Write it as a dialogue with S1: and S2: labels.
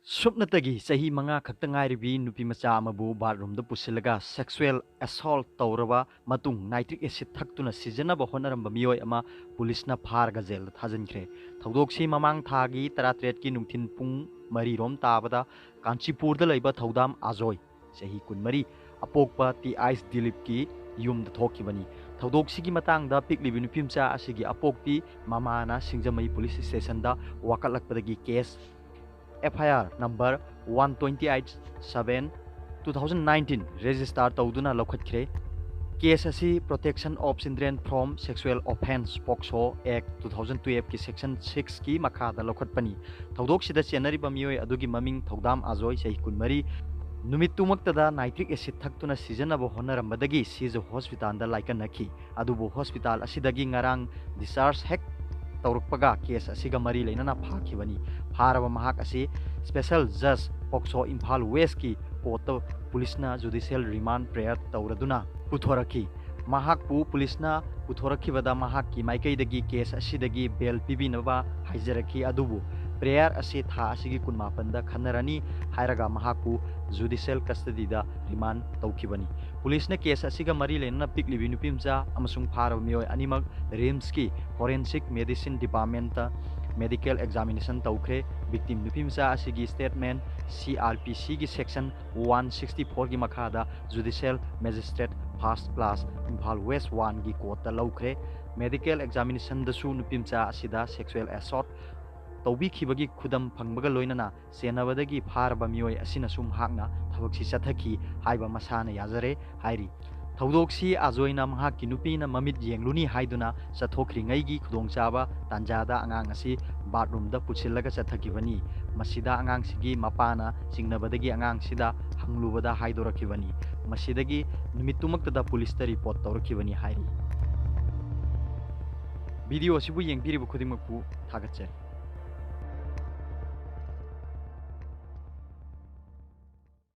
S1: Supnatagi sahi manga khaktangairibi nupi macha amabu bathroom da pusilaga sexual assault tawraba matung nitric acid thaktuna sijanaba hotnaramba miyoi ama police na pharga jail da thajankhre thawdoksi mamang thagi 13 ki nungthin pung mari rom tabada kanchipur da laiba thawdam azoi sahi kunmari apokpa ti ice dilip ki yum da thokibani thawdoksi gi matang da piklibi nupi macha asigi apokti mamana singjamai police station da wakatlakpadagi case FIR number 128/7/2019 register tawduna lokhatkre case asi protection of children from sexual offense POCSO Act 2012 ki section 6 ki makhada lokhatpani thawdok sida chenari bamioi adugi maming thawdam azoi sei kunmari numit tumaktada nitric acid thaktuna sijanaba honarambadagi sijo hospital da laikanaki adubu hospital asidagi ngarang discharge hek तौरपगा case असिगा मरी लेना फाखिबनी फारब महाक असि special जज POCSO Imphal west की कोर्ट पुलिसना जुडिशियल रिमांड प्रेयर तौरदुना पुथोरखी महाकपु पुलिसना पुथोरखिबदा महाक की माइकैदगी केस असिदगी बेल पिबिनबा हाइजरखी अदुबु प्रेयर असि था असिगी कुनमापनदा खनरनी हायरगा महाकपु जुडिशियल कस्टडी दा रिमांड तौखिबनी पुलिस ने केस असिगा मरी लेना पिकलिबि नुपिमजा अमसुंग फारब मियोय अनिमक रिम्स की forensic medicine department medical examination तौखरे victim नुपिमजा असिगी स्टेटमेंट CRPC की सेक्शन 164 की मखादा judicial magistrate first class Imphal west 1 की कोर्ट लौखरे मेडिकल एग्जामिनेशन दसु नुपिमजा असिदा सेक्सुअल असॉल्ट तौबिखिबगी खुदम फंगबगा लोइनना सेनबदगी फारबा मियोय असिना सुम हाकना थबकसी चथखी हाइबा मसाना याजरे हाइरी थौदोक्सी आजोइना महाकी नुपीना ममित येंगलुनी हाइदुना चथोखरिंगैगी खुदोंचाबा तांजादा अंगांग असि बाथरूम दा पुछिलगा चथखिबनी मसिदा अंगांगसिगी मपाना सिंgnabadagi अंगांगसिदा हंगलुबदा हाइदोरखिबनी मसिदगी नुमितुमक्तदा पुलिसता रिपोर्ट तौरखिबनी हाइरी वीडियो सिबु येंगबिरिबु खुदिमकपु थागतचरी।